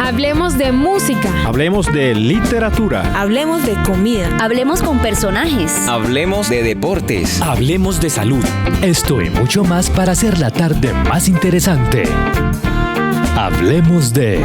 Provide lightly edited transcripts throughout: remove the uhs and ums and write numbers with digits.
Hablemos de música. Hablemos de literatura. Hablemos de comida. Hablemos con personajes. Hablemos de deportes. Hablemos de salud. Esto y mucho más para hacer la tarde más interesante. Hablemos de...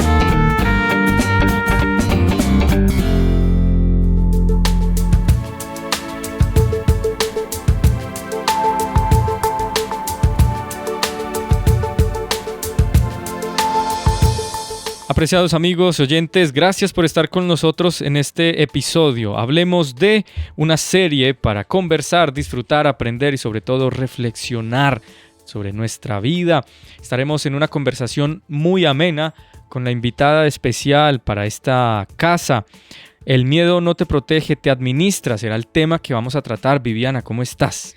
Apreciados amigos, oyentes, gracias por estar con nosotros en este episodio. Hablemos de una serie para conversar, disfrutar, aprender y sobre todo reflexionar sobre nuestra vida. Estaremos en una conversación muy amena con la invitada especial para esta casa. El miedo no te protege, te administra. Será el tema que vamos a tratar. Viviana, ¿cómo estás?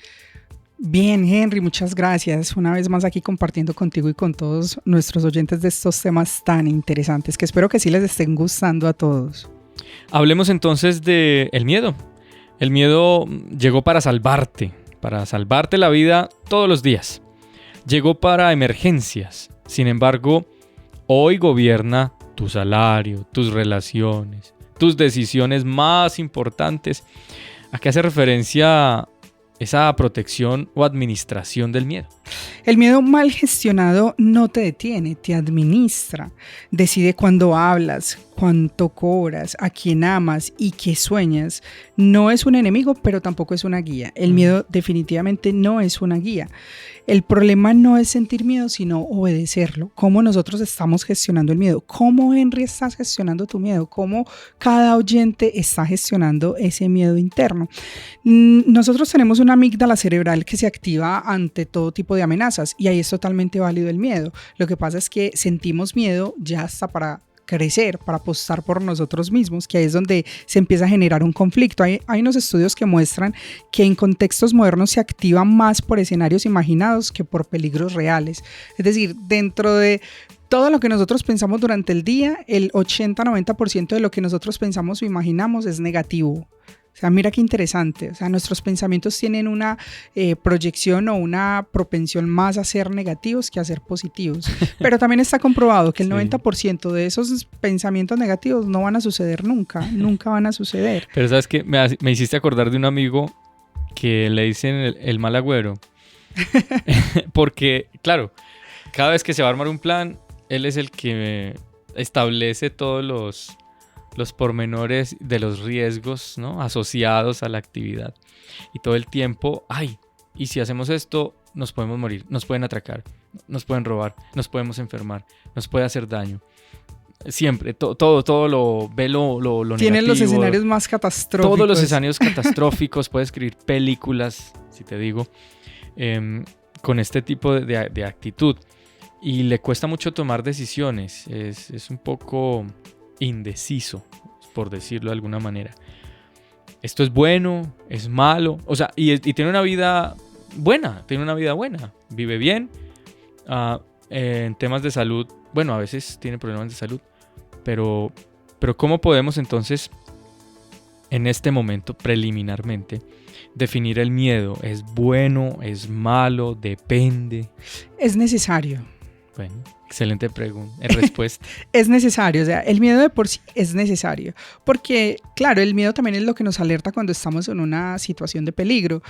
Bien, Henry, muchas gracias. Una vez más aquí compartiendo contigo y con todos nuestros oyentes de estos temas tan interesantes que espero que sí les estén gustando a todos. Hablemos entonces de el miedo. El miedo llegó para salvarte la vida todos los días. Llegó para emergencias. Sin embargo, hoy gobierna tu salario, tus relaciones, tus decisiones más importantes. ¿A qué hace referencia esa protección o administración del miedo? El miedo mal gestionado no te detiene, te administra. Decide cuándo hablas, cuánto cobras, a quién amas y qué sueñas. No es un enemigo, pero tampoco es una guía. El miedo definitivamente no es una guía. El problema no es sentir miedo, sino obedecerlo. ¿Cómo nosotros estamos gestionando el miedo? ¿Cómo, Henry, estás gestionando tu miedo? ¿Cómo cada oyente está gestionando ese miedo interno? Nosotros tenemos una amígdala cerebral que se activa ante todo tipo de amenazas y ahí es totalmente válido el miedo. Lo que pasa es que sentimos miedo ya hasta para crecer, para apostar por nosotros mismos, que ahí es donde se empieza a generar un conflicto. Hay unos estudios que muestran que en contextos modernos se activa más por escenarios imaginados que por peligros reales. Es decir, dentro de todo lo que nosotros pensamos durante el día, el 80-90% de lo que nosotros pensamos o imaginamos es negativo. O sea, mira qué interesante. O sea, nuestros pensamientos tienen una proyección o una propensión más a ser negativos que a ser positivos. Pero también está comprobado que el 90% de esos pensamientos negativos no van a suceder nunca. Nunca van a suceder. Pero ¿sabes qué? Me hiciste acordar de un amigo que le dicen el mal agüero. Porque, claro, cada vez que se va a armar un plan, él es el que establece todos los pormenores de los riesgos, ¿no?, asociados a la actividad. Y todo el tiempo, y si hacemos esto, nos podemos morir, nos pueden atracar, nos pueden robar, nos podemos enfermar, nos puede hacer daño. Siempre, todo lo ve lo negativo. Tienen los escenarios más catastróficos. Todos los escenarios catastróficos, puede escribir películas, si te digo, con este tipo de actitud. Y le cuesta mucho tomar decisiones, es un poco indeciso, por decirlo de alguna manera. Esto es bueno, es malo, o sea, y tiene una vida buena, vive bien. En temas de salud, bueno, a veces tiene problemas de salud, pero ¿cómo podemos entonces en este momento preliminarmente definir el miedo? ¿Es bueno, es malo, depende? Es necesario. Bueno, excelente respuesta. Es necesario, o sea, el miedo de por sí es necesario, porque claro, el miedo también es lo que nos alerta cuando estamos en una situación de peligro.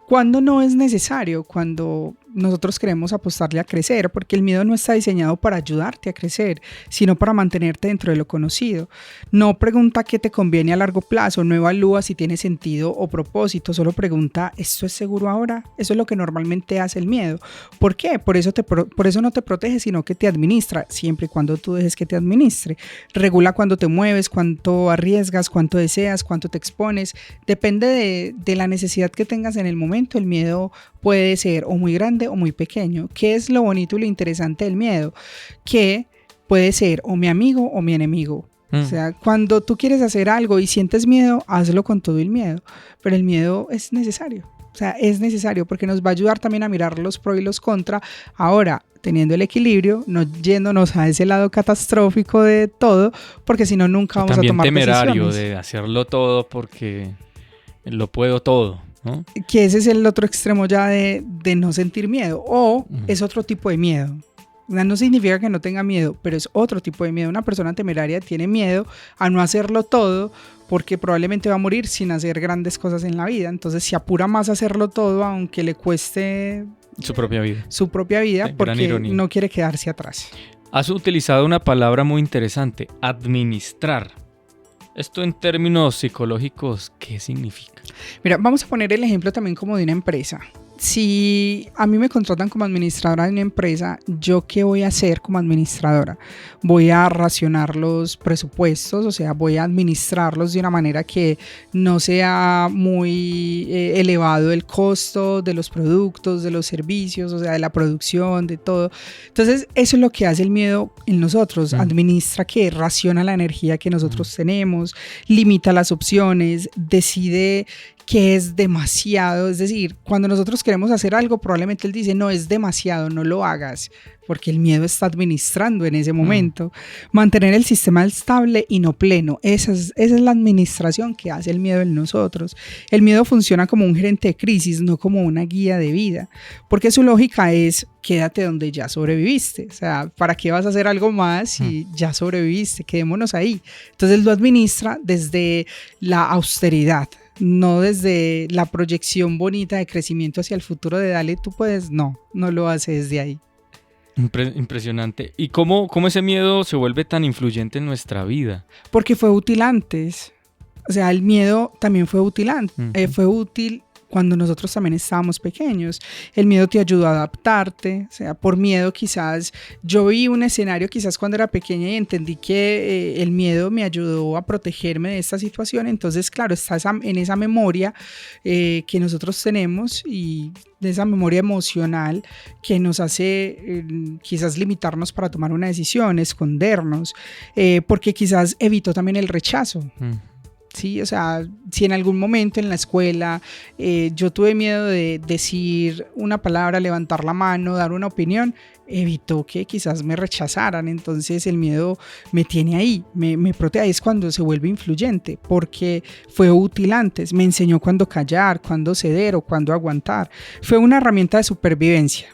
¿Cuándo no es necesario? Cuando nosotros queremos apostarle a crecer, porque el miedo no está diseñado para ayudarte a crecer, sino para mantenerte dentro de lo conocido. No pregunta qué te conviene a largo plazo, no evalúa si tiene sentido o propósito, solo pregunta, ¿esto es seguro ahora? Eso es lo que normalmente hace el miedo. ¿Por qué? Por eso no te protege, sino que te administra, siempre y cuando tú dejes que te administre. Regula cuándo te mueves, cuánto arriesgas, cuánto deseas, cuánto te expones. Depende de la necesidad que tengas en el momento. El miedo puede ser o muy grande o muy pequeño. ¿Qué es lo bonito y lo interesante del miedo? Que puede ser o mi amigo o mi enemigo. O sea, cuando tú quieres hacer algo y sientes miedo, hazlo con todo el miedo. Pero el miedo es necesario. O sea, es necesario porque nos va a ayudar también a mirar los pros y los contra. Ahora, teniendo el equilibrio, no yéndonos a ese lado catastrófico de todo, porque si no, nunca vamos a tomar decisiones. También temerario de hacerlo todo porque lo puedo todo, ¿no? Que ese es el otro extremo ya de no sentir miedo, o es otro tipo de miedo. No significa que no tenga miedo, pero es otro tipo de miedo. Una persona temeraria tiene miedo a no hacerlo todo porque probablemente va a morir sin hacer grandes cosas en la vida. Entonces se apura más a hacerlo todo aunque le cueste Su propia vida. su propia vida, Sí, gran porque ironía. no quiere quedarse atrás. Has utilizado una palabra muy interesante, administrar. Esto en términos psicológicos, ¿qué significa? Mira, vamos a poner el ejemplo también como de una empresa. Si a mí me contratan como administradora de una empresa, ¿yo qué voy a hacer como administradora? Voy a racionar los presupuestos, o sea, voy a administrarlos de una manera que no sea muy elevado el costo de los productos, de los servicios, o sea, de la producción, de todo. Entonces, eso es lo que hace el miedo en nosotros. Administra que raciona la energía que nosotros tenemos, limita las opciones, decide que es demasiado. Es decir, cuando nosotros queremos hacer algo, probablemente él dice, no, es demasiado, no lo hagas, porque el miedo está administrando en ese momento. Mantener el sistema estable y no pleno, esa es la administración que hace el miedo en nosotros. El miedo funciona como un gerente de crisis, no como una guía de vida, porque su lógica es, quédate donde ya sobreviviste. O sea, ¿para qué vas a hacer algo más si ya sobreviviste? Quedémonos ahí. Entonces lo administra desde la austeridad, no desde la proyección bonita de crecimiento hacia el futuro de dale, tú puedes, no lo hace desde ahí. Impresionante. ¿Y cómo ese miedo se vuelve tan influyente en nuestra vida? Porque fue útil antes, o sea, el miedo también fue útil antes, fue útil cuando nosotros también estábamos pequeños. El miedo te ayudó a adaptarte, o sea, por miedo quizás, yo vi un escenario quizás cuando era pequeña y entendí que el miedo me ayudó a protegerme de esta situación. Entonces, claro, está en esa memoria que nosotros tenemos, y de esa memoria emocional que nos hace quizás limitarnos para tomar una decisión, escondernos, porque quizás evitó también el rechazo. Sí, o sea, si en algún momento en la escuela yo tuve miedo de decir una palabra, levantar la mano, dar una opinión, evitó que quizás me rechazaran. Entonces el miedo me tiene ahí, me protege. Ahí es cuando se vuelve influyente, porque fue útil antes, me enseñó cuándo callar, cuándo ceder o cuándo aguantar. Fue una herramienta de supervivencia.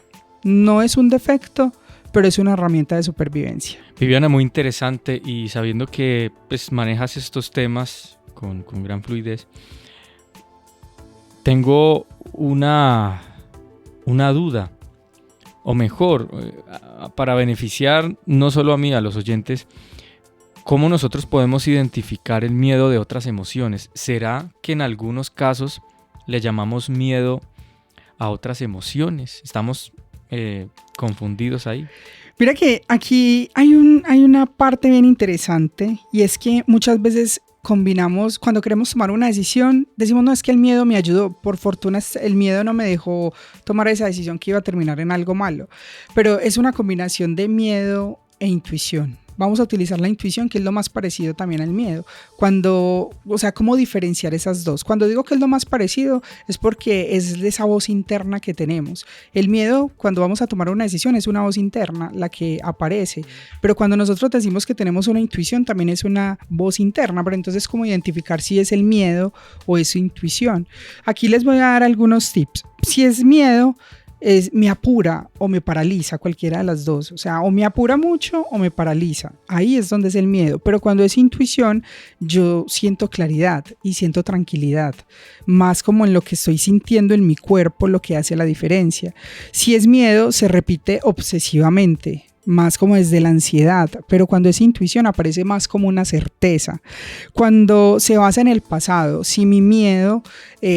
No es un defecto, pero es una herramienta de supervivencia. Viviana, muy interesante, y sabiendo que pues, manejas estos temas con gran fluidez, tengo una duda, o mejor, para beneficiar no solo a mí, a los oyentes, ¿cómo nosotros podemos identificar el miedo de otras emociones? ¿Será que en algunos casos le llamamos miedo a otras emociones? ¿Estamos confundidos ahí? Mira que aquí hay una parte bien interesante, y es que muchas veces combinamos, cuando queremos tomar una decisión, decimos, no, es que el miedo me ayudó, por fortuna el miedo no me dejó tomar esa decisión que iba a terminar en algo malo, pero es una combinación de miedo e intuición. Vamos a utilizar la intuición, que es lo más parecido también al miedo. O sea, ¿cómo diferenciar esas dos? Cuando digo que es lo más parecido, es porque es de esa voz interna que tenemos. El miedo, cuando vamos a tomar una decisión, es una voz interna la que aparece. Pero cuando nosotros decimos que tenemos una intuición, también es una voz interna. Pero entonces, ¿cómo identificar si es el miedo o es su intuición? Aquí les voy a dar algunos tips. Si es miedo, me apura o me paraliza, cualquiera de las dos. O sea, o me apura mucho o me paraliza. Ahí es donde es el miedo. Pero cuando es intuición, yo siento claridad y siento tranquilidad, más como en lo que estoy sintiendo en mi cuerpo, lo que hace la diferencia. Si es miedo, se repite obsesivamente, más como desde la ansiedad, pero cuando es intuición aparece más como una certeza. Cuando se basa en el pasado, si mi miedo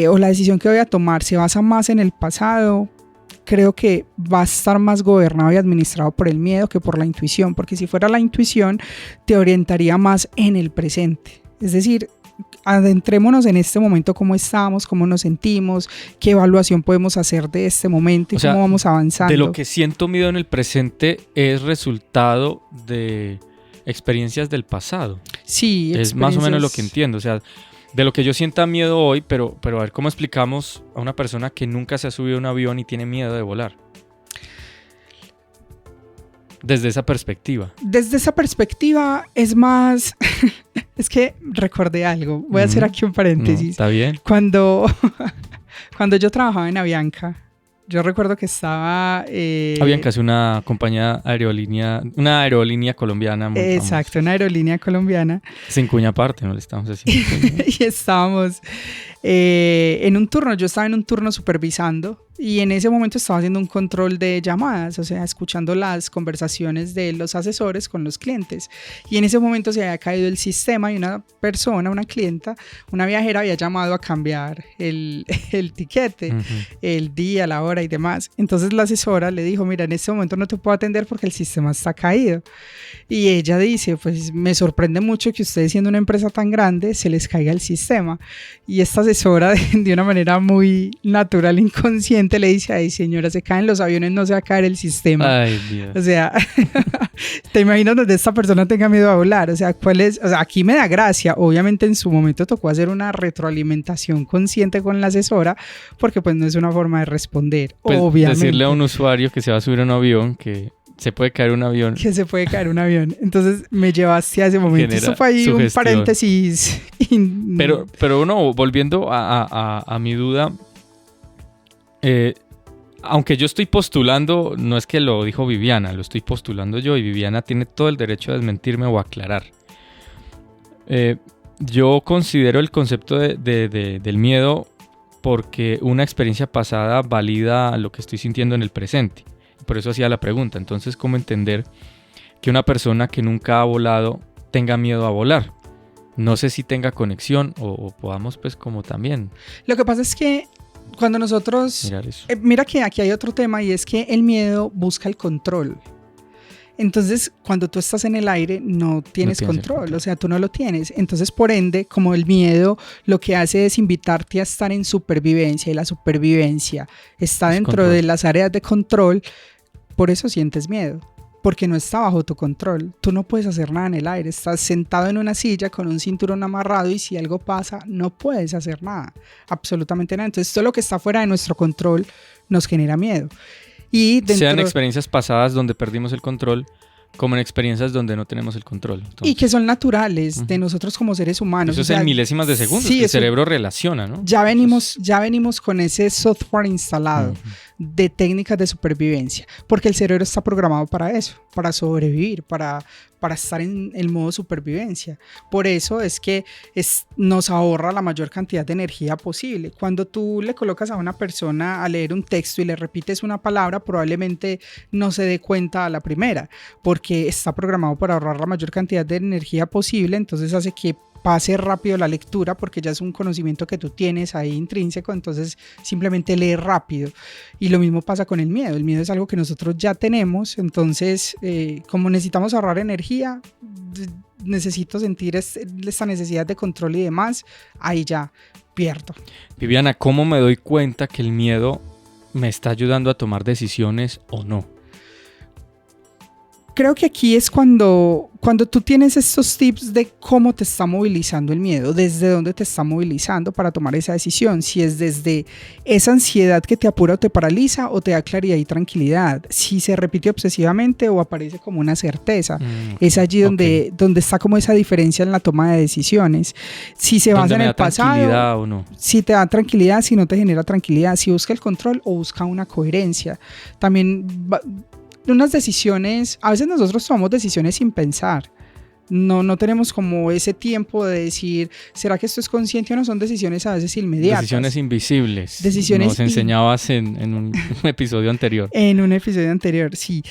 o la decisión que voy a tomar se basa más en el pasado, creo que va a estar más gobernado y administrado por el miedo que por la intuición, porque si fuera la intuición te orientaría más en el presente. Es decir, adentrémonos en este momento, cómo estamos, cómo nos sentimos, qué evaluación podemos hacer de este momento y cómo vamos avanzando. De lo que siento miedo en el presente es resultado de experiencias del pasado. Sí, es más o menos lo que entiendo. O sea, de lo que yo sienta miedo hoy, pero a ver cómo explicamos a una persona que nunca se ha subido a un avión y tiene miedo de volar. Desde esa perspectiva. Desde esa perspectiva es más... Es que recordé algo. Voy a hacer aquí un paréntesis. Está bien. Cuando yo trabajaba en Avianca, Yo recuerdo que estaba... Avianca es una compañía una aerolínea colombiana muy exacto, famosa. una aerolínea colombiana. Sin cuña aparte, no le estamos haciendo cuña. Y estábamos en un turno, yo estaba en un turno supervisando y en ese momento estaba haciendo un control de llamadas, o sea, escuchando las conversaciones de los asesores con los clientes. Y en ese momento se había caído el sistema y una persona, una clienta, una viajera había llamado a cambiar el tiquete, el día, la hora y demás. Entonces la asesora le dijo, mira, en este momento no te puedo atender porque el sistema está caído. Y ella dice, pues me sorprende mucho que ustedes siendo una empresa tan grande se les caiga el sistema. Y esta asesora de una manera muy natural, inconsciente, le dice, ay señora, se caen los aviones, no se va a caer el sistema. Ay, Dios. O sea, te imaginas donde esta persona tenga miedo a volar. O sea, o sea, aquí me da gracia. Obviamente en su momento tocó hacer una retroalimentación consciente con la asesora porque pues no es una forma de responder. Pues obviamente. decirle a un usuario que se va a subir a un avión que se puede caer un avión. Que se puede caer un avión. Entonces me llevaste a ese momento. Esto fue ahí sugestión. un paréntesis. Pero no, volviendo a mi duda, aunque yo estoy postulando, no es que lo dijo Viviana, lo estoy postulando yo y Viviana tiene todo el derecho a desmentirme o aclarar. Yo considero el concepto del miedo porque una experiencia pasada valida lo que estoy sintiendo en el presente. Por eso hacía la pregunta. Entonces, ¿cómo entender que una persona que nunca ha volado tenga miedo a volar? No sé si tenga conexión o podamos pues como también. Lo que pasa es que cuando nosotros... Mirar eso. Mira que aquí hay otro tema y es que el miedo busca el control. Entonces, cuando tú estás en el aire, no tienes control, o sea, tú no lo tienes. Entonces, por ende, como el miedo lo que hace es invitarte a estar en supervivencia y la supervivencia está dentro de las áreas de control, por eso sientes miedo, porque no está bajo tu control. Tú no puedes hacer nada en el aire, estás sentado en una silla con un cinturón amarrado y si algo pasa, no puedes hacer nada, absolutamente nada. Entonces, todo lo que está fuera de nuestro control nos genera miedo. Y sean experiencias pasadas donde perdimos el control, como en experiencias donde no tenemos el control. Entonces, y que son naturales de nosotros como seres humanos. Eso es en milésimas de segundos, sí, que el cerebro relaciona, ¿no? Ya venimos con ese software instalado de técnicas de supervivencia, porque el cerebro está programado para eso, para sobrevivir, para estar en el modo supervivencia. Por eso es que nos ahorra la mayor cantidad de energía posible. Cuando tú le colocas a una persona a leer un texto y le repites una palabra, probablemente no se dé cuenta a la primera, porque está programado para ahorrar la mayor cantidad de energía posible, entonces hace que pase rápido la lectura porque ya es un conocimiento que tú tienes ahí intrínseco, entonces simplemente lee rápido. Y lo mismo pasa con el miedo. El miedo es algo que nosotros ya tenemos, entonces como necesitamos ahorrar energía, necesito sentir esta necesidad de control y demás, ahí ya pierdo. Viviana, ¿cómo me doy cuenta que el miedo me está ayudando a tomar decisiones o no? Creo que aquí es cuando tú tienes estos tips de cómo te está movilizando el miedo, desde dónde te está movilizando para tomar esa decisión, si es desde esa ansiedad que te apura o te paraliza o te da claridad y tranquilidad, si se repite obsesivamente o aparece como una certeza. Es allí donde está como esa diferencia en la toma de decisiones. Si se basa en el pasado, o no. Si te da tranquilidad, si no te genera tranquilidad, si busca el control o busca una coherencia. También unas decisiones, a veces nosotros tomamos decisiones sin pensar. No tenemos como ese tiempo de decir, ¿será que esto es consciente o no? Son decisiones a veces inmediatas. Decisiones invisibles. Decisiones nos enseñabas en un episodio anterior. En un episodio anterior, sí.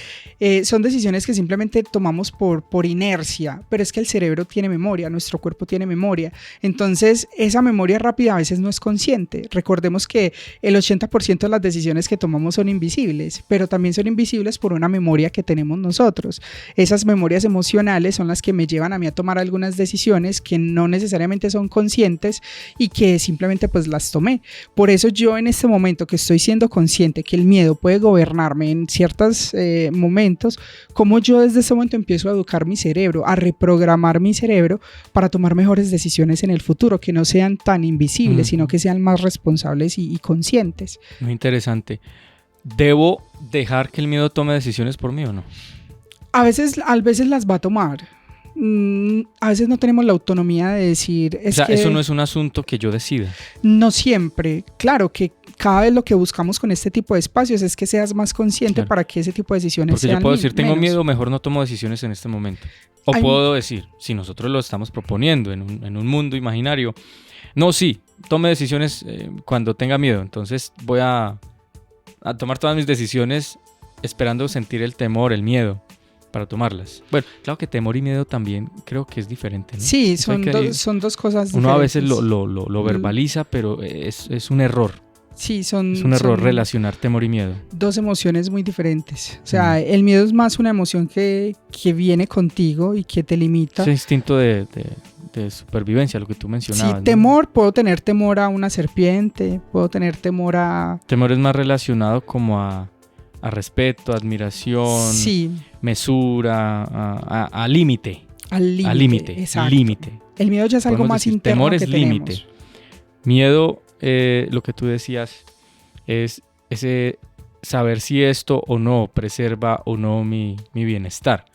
Son decisiones que simplemente tomamos por inercia, pero es que el cerebro tiene memoria, nuestro cuerpo tiene memoria. Entonces, esa memoria rápida a veces no es consciente. Recordemos que el 80% de las decisiones que tomamos son invisibles, pero también son invisibles por una memoria que tenemos nosotros. Esas memorias emocionales son las que me llevan a mí a tomar algunas decisiones que no necesariamente son conscientes y que simplemente pues las tomé. Por eso yo en este momento que estoy siendo consciente que el miedo puede gobernarme en ciertos momentos, como yo desde ese momento empiezo a educar mi cerebro, a reprogramar mi cerebro para tomar mejores decisiones en el futuro, que no sean tan invisibles, sino que sean más responsables y conscientes. Muy interesante. ¿Debo dejar que el miedo tome decisiones por mí o no? A veces las va a tomar. A veces no tenemos la autonomía de decir... O sea, eso no es un asunto que yo decida. No siempre. Claro que cada vez lo que buscamos con este tipo de espacios es que seas más consciente, Claro. para que ese tipo de decisiones Porque sean yo puedo decir, tengo menos. miedo, mejor no tomo decisiones en este momento. O Hay- puedo decir, si nosotros lo estamos proponiendo en un mundo imaginario, no, sí, tome decisiones cuando tenga miedo. Entonces voy a tomar todas mis decisiones esperando sentir el temor, el miedo, para tomarlas. Bueno, claro que temor y miedo también creo que es diferente, ¿no? Sí, Eso hay son dos cosas Uno a veces diferentes. lo verbaliza, pero es un error. Sí, son, Es un error son relacionar temor y miedo. dos emociones muy diferentes. O sea, el miedo es más una emoción que viene contigo y que te limita. Ese instinto de supervivencia, lo que tú Sí, mencionabas, ¿no? temor, puedo tener temor a una serpiente, puedo tener temor a... Temor es más relacionado como a respeto, admiración, Sí, mesura, a límite. al límite. A límite. Exacto. Límite. El miedo ya es algo Podemos más decir, interno temor que es tenemos. límite. Miedo, lo que tú decías, es ese saber si esto o no preserva o no mi bienestar,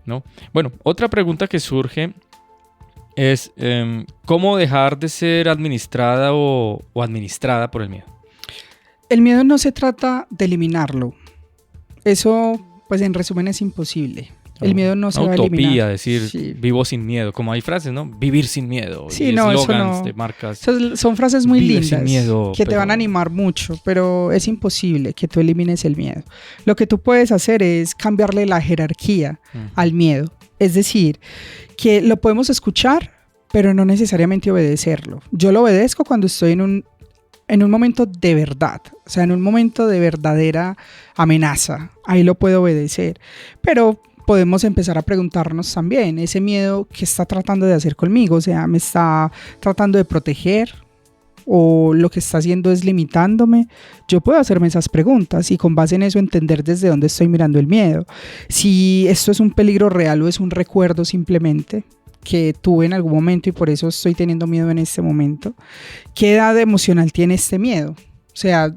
¿no? Bueno, otra pregunta que surge es ¿cómo dejar de ser administrada o administrada por el miedo? El miedo no se trata de eliminarlo. Eso, pues en resumen, es imposible. El miedo no se va a eliminar. Utopía, decir Sí. vivo sin miedo, como hay frases, ¿no? Vivir sin miedo. Sí, y no, eso eslogans no. de marcas. Son frases muy Vive sin lindas miedo, que te pero- van a animar mucho, pero es imposible que tú elimines el miedo. Lo que tú puedes hacer es cambiarle la jerarquía al miedo. Es decir, que lo podemos escuchar, pero no necesariamente obedecerlo. Yo lo obedezco cuando estoy en un momento de verdad, o sea, en un momento de verdadera amenaza. Ahí lo puedo obedecer, pero podemos empezar a preguntarnos también, ese miedo, ¿qué está tratando de hacer conmigo? O sea, ¿me está tratando de proteger? ¿O lo que está haciendo es limitándome? Yo puedo hacerme esas preguntas y con base en eso entender desde dónde estoy mirando el miedo. Si esto es un peligro real o es un recuerdo simplemente que tuve en algún momento y por eso estoy teniendo miedo en este momento. ¿Qué edad emocional tiene este miedo? O sea,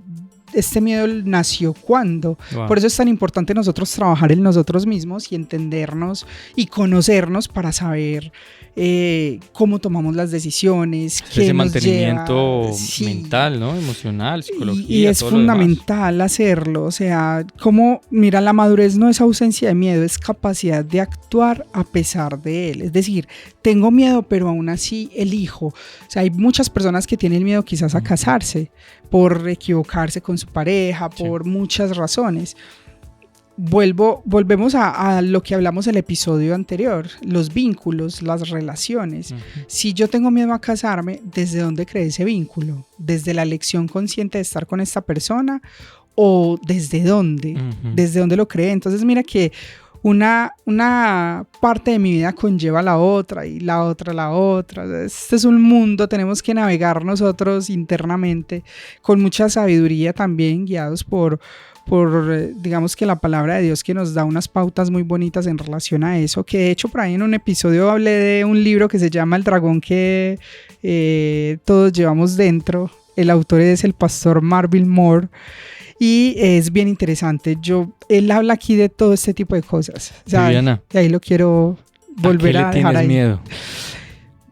¿este miedo nació cuándo? Wow. Por eso es tan importante nosotros trabajar en nosotros mismos y entendernos y conocernos para saber cómo tomamos las decisiones, qué Ese nos mantenimiento lleva. Sí. mental, ¿no? Emocional, psicología. Y es todo lo demás. fundamental hacerlo, o sea, como, mira, la madurez no es ausencia de miedo, es capacidad de actuar a pesar de él. Es decir, tengo miedo, pero aún así elijo. O sea, hay muchas personas que tienen miedo quizás a casarse por equivocarse con su pareja, por muchas razones. Volvemos a lo que hablamos en el episodio anterior, los vínculos, las relaciones. Si yo tengo miedo a casarme, ¿desde dónde creé ese vínculo? ¿Desde la elección consciente de estar con esta persona? ¿O desde dónde? ¿Desde dónde lo creé? Entonces mira que una parte de mi vida conlleva la otra y la otra la otra. Este es un mundo, tenemos que navegar nosotros internamente con mucha sabiduría también, guiados por digamos que la palabra de Dios, que nos da unas pautas muy bonitas en relación a eso, que de hecho por ahí en un episodio hablé de un libro que se llama El dragón que todos llevamos dentro. El autor es el pastor Marvin Moore y es bien interesante. Él habla aquí de todo este tipo de cosas. O sea, Viviana, y ahí lo quiero volver a dejar ¿a qué le tienes ahí.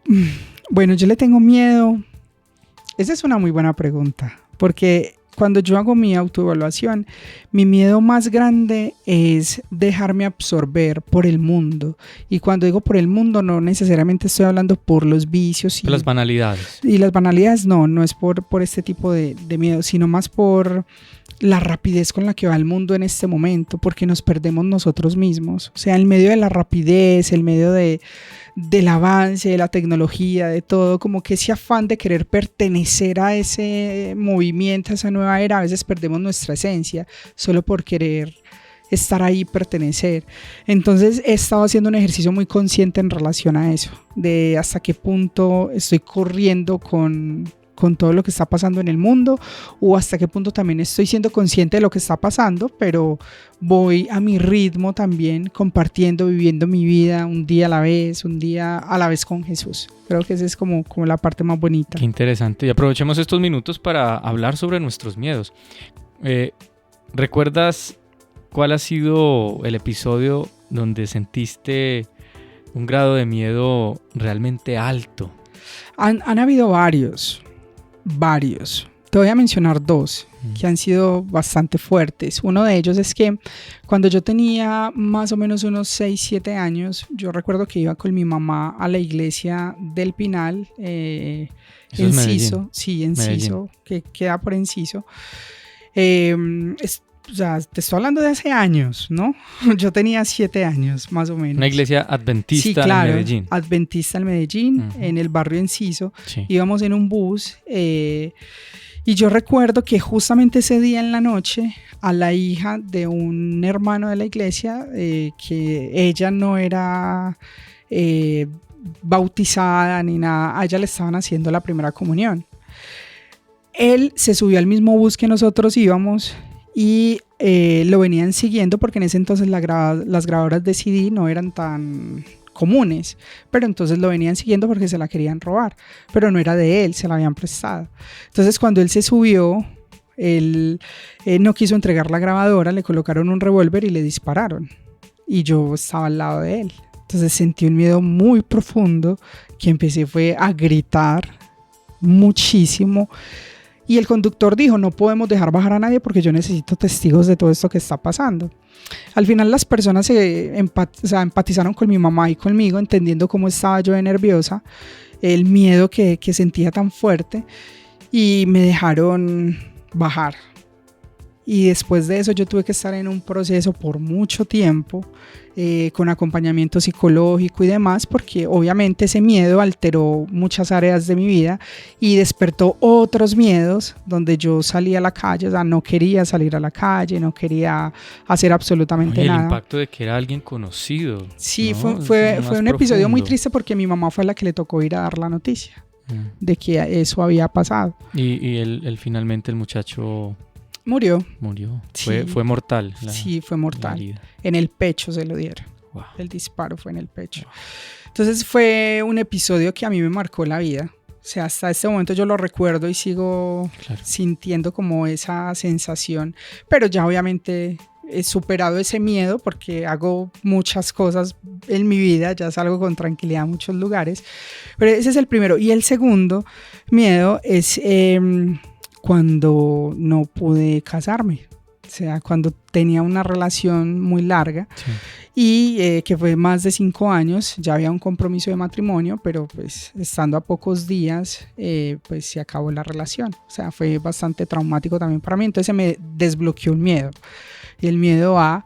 miedo? Bueno, yo le tengo miedo. Esa es una muy buena pregunta, porque cuando yo hago mi autoevaluación, mi miedo más grande es dejarme absorber por el mundo. Y cuando digo por el mundo, no necesariamente estoy hablando por los vicios Las banalidades. y las banalidades, no es por este tipo de miedo, sino más por la rapidez con la que va el mundo en este momento, porque nos perdemos nosotros mismos. O sea, en medio de la rapidez, en medio del avance, de la tecnología, de todo, como que ese afán de querer pertenecer a ese movimiento, a esa nueva era, a veces perdemos nuestra esencia solo por querer estar ahí, pertenecer. Entonces he estado haciendo un ejercicio muy consciente en relación a eso, de hasta qué punto estoy corriendo con todo lo que está pasando en el mundo, o hasta qué punto también estoy siendo consciente de lo que está pasando, pero voy a mi ritmo también, compartiendo, viviendo mi vida un día a la vez con Jesús. Creo que esa es como la parte más bonita. Qué interesante. Y aprovechemos estos minutos para hablar sobre nuestros miedos. ¿Recuerdas cuál ha sido el episodio donde sentiste un grado de miedo realmente alto? Han habido varios, Te voy a mencionar dos que han sido bastante fuertes. Uno de ellos es que cuando yo tenía más o menos unos 6, 7 años, yo recuerdo que iba con mi mamá a la iglesia del Pinal, Enciso, sí, Enciso, que queda por Enciso. O sea, te estoy hablando de hace años, ¿no? Yo tenía 7 años, más o menos. Una iglesia adventista, sí, claro, en Medellín. Adventista en Medellín, en el barrio Enciso. Sí. Íbamos en un bus y yo recuerdo que justamente ese día en la noche a la hija de un hermano de la iglesia, que ella no era bautizada ni nada, a ella le estaban haciendo la primera comunión. Él se subió al mismo bus que nosotros íbamos y lo venían siguiendo porque en ese entonces las grabadoras de CD no eran tan comunes, pero entonces lo venían siguiendo porque se la querían robar, pero no era de él, se la habían prestado. Entonces cuando él se subió, él no quiso entregar la grabadora, le colocaron un revólver y le dispararon y yo estaba al lado de él. Entonces sentí un miedo muy profundo que empecé fue a gritar muchísimo. Y el conductor dijo, no podemos dejar bajar a nadie porque yo necesito testigos de todo esto que está pasando. Al final las personas empatizaron con mi mamá y conmigo, entendiendo cómo estaba yo de nerviosa, el miedo que sentía tan fuerte, y me dejaron bajar. Y después de eso yo tuve que estar en un proceso por mucho tiempo, con acompañamiento psicológico y demás, porque obviamente ese miedo alteró muchas áreas de mi vida y despertó otros miedos donde yo salía a la calle, o sea, no quería salir a la calle, no quería hacer absolutamente nada. El impacto de que era alguien conocido. Sí, ¿no? fue un episodio muy triste porque mi mamá fue la que le tocó ir a dar la noticia de que eso había pasado. Y él finalmente, el muchacho... Murió. Sí. Fue mortal. Sí, fue mortal. En el pecho se lo dieron. Wow. El disparo fue en el pecho. Wow. Entonces fue un episodio que a mí me marcó la vida. O sea, hasta este momento yo lo recuerdo y sigo sintiendo como esa sensación. Pero ya obviamente he superado ese miedo porque hago muchas cosas en mi vida. Ya salgo con tranquilidad a muchos lugares. Pero ese es el primero. Y el segundo miedo es... cuando no pude casarme, o sea, cuando tenía una relación muy larga y que fue más de 5 años, ya había un compromiso de matrimonio, pero pues estando a pocos días, pues se acabó la relación, o sea, fue bastante traumático también para mí, entonces se me desbloqueó el miedo a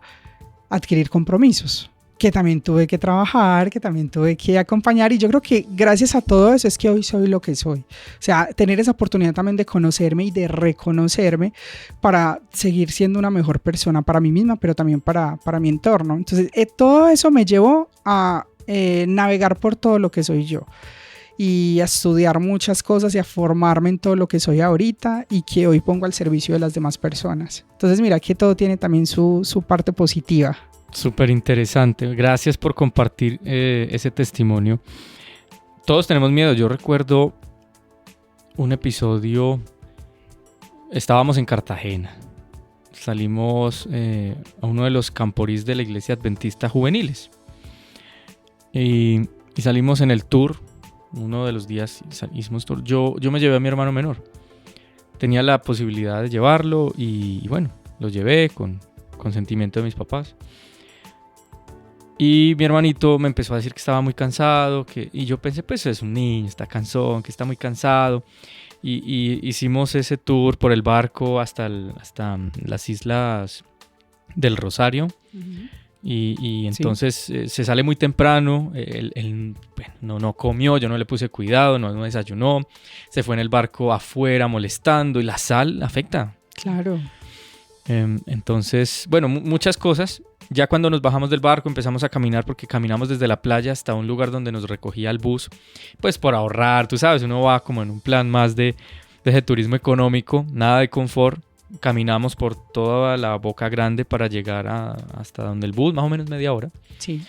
adquirir compromisos, que también tuve que trabajar, que también tuve que acompañar, y yo creo que gracias a todo eso es que hoy soy lo que soy. O sea, tener esa oportunidad también de conocerme y de reconocerme para seguir siendo una mejor persona para mí misma, pero también para mi entorno. Entonces, todo eso me llevó a navegar por todo lo que soy yo y a estudiar muchas cosas y a formarme en todo lo que soy ahorita y que hoy pongo al servicio de las demás personas. Entonces, mira que todo tiene también su parte positiva. Súper interesante. Gracias por compartir ese testimonio. Todos tenemos miedo. Yo recuerdo un episodio. Estábamos en Cartagena. Salimos a uno de los camporís de la iglesia adventista juveniles. Y salimos en el tour. Uno de los días hicimos tour. Yo me llevé a mi hermano menor. Tenía la posibilidad de llevarlo y bueno, lo llevé con consentimiento de mis papás. Y mi hermanito me empezó a decir que estaba muy cansado, y yo pensé, pues es un niño, está cansón, que está muy cansado. Y hicimos ese tour por el barco hasta las islas del Rosario. Uh-huh. Y entonces se sale muy temprano, él no comió, yo no le puse cuidado, no desayunó, se fue en el barco afuera molestando, y la sal afecta. Claro. Entonces, bueno, muchas cosas. Ya cuando nos bajamos del barco empezamos a caminar, porque caminamos desde la playa hasta un lugar donde nos recogía el bus, pues por ahorrar, tú sabes, uno va como en un plan más de ese turismo económico, nada de confort. Caminamos por toda la Boca Grande para llegar hasta donde el bus, más o menos media hora. Sí.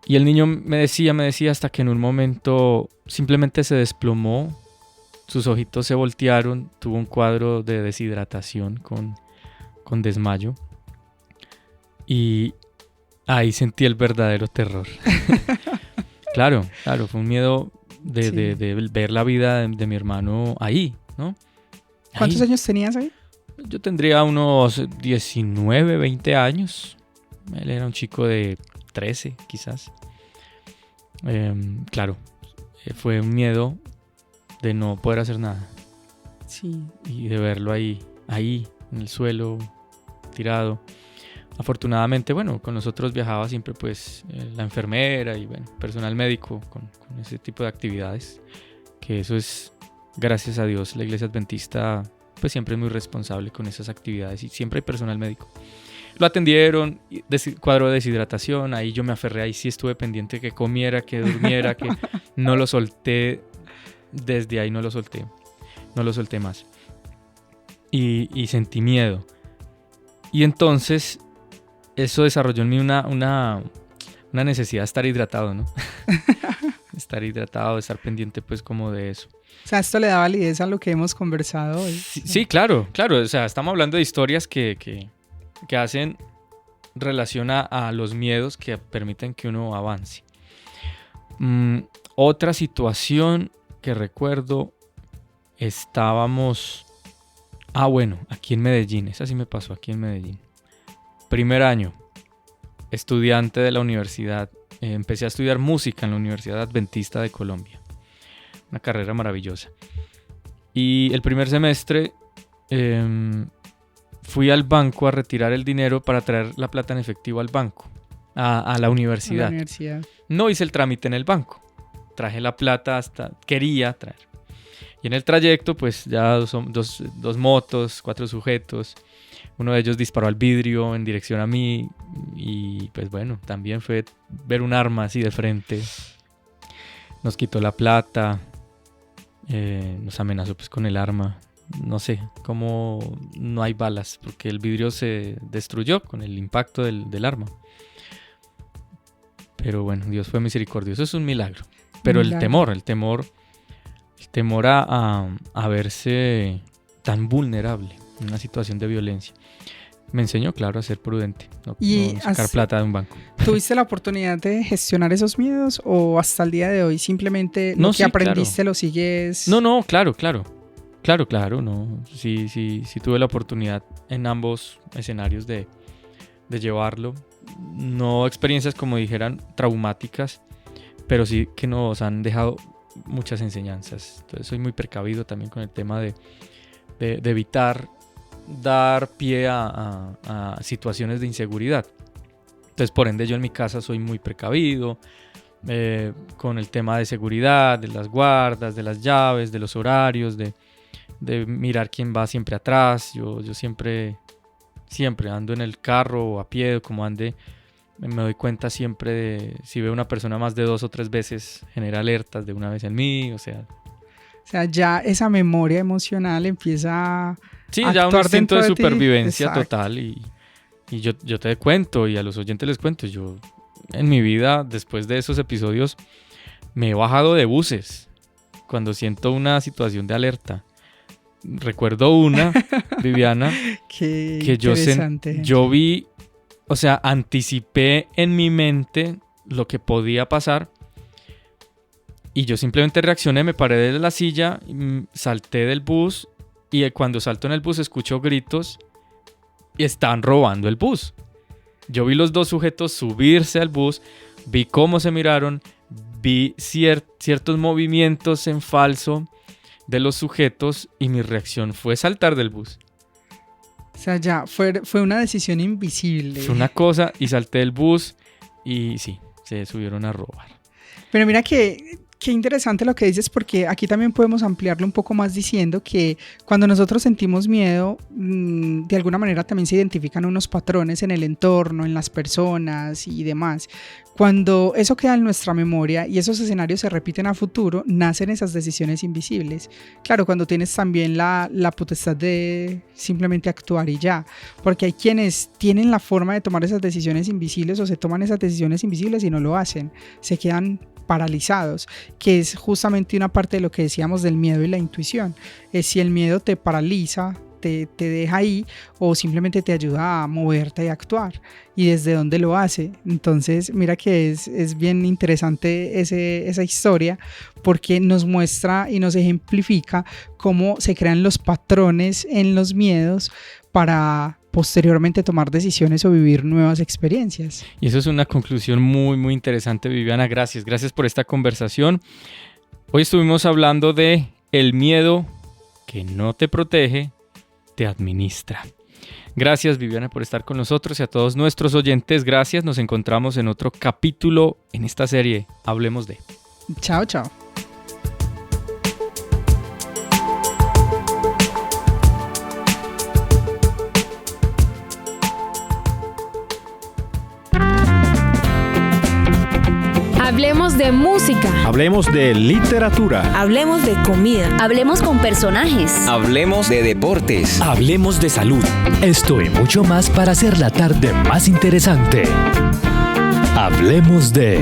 Y el niño me decía hasta que en un momento simplemente se desplomó, sus ojitos se voltearon, tuvo un cuadro de deshidratación con desmayo. Y ahí sentí el verdadero terror. Claro, fue un miedo de ver la vida de mi hermano ahí, ¿no? ¿Cuántos años tenías ahí? Yo tendría unos 19, 20 años. Él era un chico de 13, quizás. Claro, fue un miedo de no poder hacer nada. Sí. Y de verlo ahí, en el suelo, tirado. Afortunadamente, bueno, con nosotros viajaba siempre pues la enfermera y bueno, personal médico con ese tipo de actividades. Que eso es, gracias a Dios, la Iglesia Adventista pues siempre es muy responsable con esas actividades y siempre hay personal médico. Lo atendieron, cuadro de deshidratación, ahí yo me aferré, ahí sí estuve pendiente que comiera, que durmiera, que no lo solté, desde ahí no lo solté más. Y sentí miedo. Y entonces eso desarrolló en mí una necesidad de estar hidratado, ¿no? Estar hidratado, estar pendiente pues como de eso. O sea, esto le da validez a lo que hemos conversado hoy. Sí, claro. O sea, estamos hablando de historias que hacen relación a los miedos que permiten que uno avance. Otra situación que recuerdo, estábamos... aquí en Medellín. Esa sí me pasó aquí en Medellín. Primer año, estudiante de la universidad. Empecé a estudiar música en la Universidad Adventista de Colombia. Una carrera maravillosa. Y el primer semestre fui al banco a retirar el dinero para traer la plata en efectivo al banco, a la universidad. No hice el trámite en el banco. Traje la plata quería traer. Y en el trayecto, pues ya dos motos, 4 sujetos. Uno de ellos disparó al vidrio en dirección a mí. Y pues bueno, también fue ver un arma así de frente. Nos quitó la plata. Nos amenazó pues con el arma. No sé cómo no hay balas, porque el vidrio se destruyó con el impacto del arma. Pero bueno, Dios fue misericordioso. Eso es un milagro. Pero el temor a verse tan vulnerable en una situación de violencia me enseñó, claro, a ser prudente, no sacar plata de un banco. ¿Tuviste la oportunidad de gestionar esos miedos o hasta el día de hoy simplemente lo que aprendiste claro. Lo sigues? No, claro, no. Sí tuve la oportunidad en ambos escenarios de llevarlo. No experiencias, como dijeran, traumáticas, pero sí que nos han dejado muchas enseñanzas. Entonces soy muy precavido también con el tema de evitar dar pie a situaciones de inseguridad. Entonces, por ende, yo en mi casa soy muy precavido con el tema de seguridad, de las guardas, de las llaves, de los horarios, de mirar quién va siempre atrás. Yo siempre ando en el carro o a pie, o como ande, me doy cuenta siempre de si veo una persona más de 2 o 3 veces, genera alertas de una vez en mí, o sea, ya esa memoria emocional empieza a ya un instinto de supervivencia total. Y yo te cuento, y a los oyentes les cuento, yo en mi vida, después de esos episodios, me he bajado de buses cuando siento una situación de alerta. Recuerdo una, Viviana, que yo vi, o sea, anticipé en mi mente lo que podía pasar y yo simplemente reaccioné, me paré de la silla, salté del bus y cuando salto en el bus escucho gritos y están robando el bus. Yo vi los 2 sujetos subirse al bus, vi cómo se miraron, vi ciertos movimientos en falso de los sujetos y mi reacción fue saltar del bus. O sea, ya fue una decisión invisible. Fue una cosa y salté del bus y sí, se subieron a robar. Pero mira qué interesante lo que dices, porque aquí también podemos ampliarlo un poco más diciendo que cuando nosotros sentimos miedo, de alguna manera también se identifican unos patrones en el entorno, en las personas y demás. Cuando eso queda en nuestra memoria y esos escenarios se repiten a futuro, nacen esas decisiones invisibles. Claro, cuando tienes también la potestad de simplemente actuar y ya, porque hay quienes tienen la forma de tomar esas decisiones invisibles o se toman esas decisiones invisibles y no lo hacen, se quedan paralizados, que es justamente una parte de lo que decíamos del miedo y la intuición. Si el miedo te paraliza, te deja ahí o simplemente te ayuda a moverte y actuar, y desde dónde lo hace. Entonces mira que es bien interesante esa historia, porque nos muestra y nos ejemplifica cómo se crean los patrones en los miedos para posteriormente tomar decisiones o vivir nuevas experiencias. Y eso es una conclusión muy, muy interesante, Viviana. Gracias por esta conversación. Hoy estuvimos hablando de el miedo que no te protege, te administra. Gracias, Viviana, por estar con nosotros, y a todos nuestros oyentes, gracias. Nos encontramos en otro capítulo en esta serie Hablemos de. Chao, chao. Hablemos de música. Hablemos de literatura. Hablemos de comida. Hablemos con personajes. Hablemos de deportes. Hablemos de salud. Esto y mucho más para hacer la tarde más interesante. Hablemos de...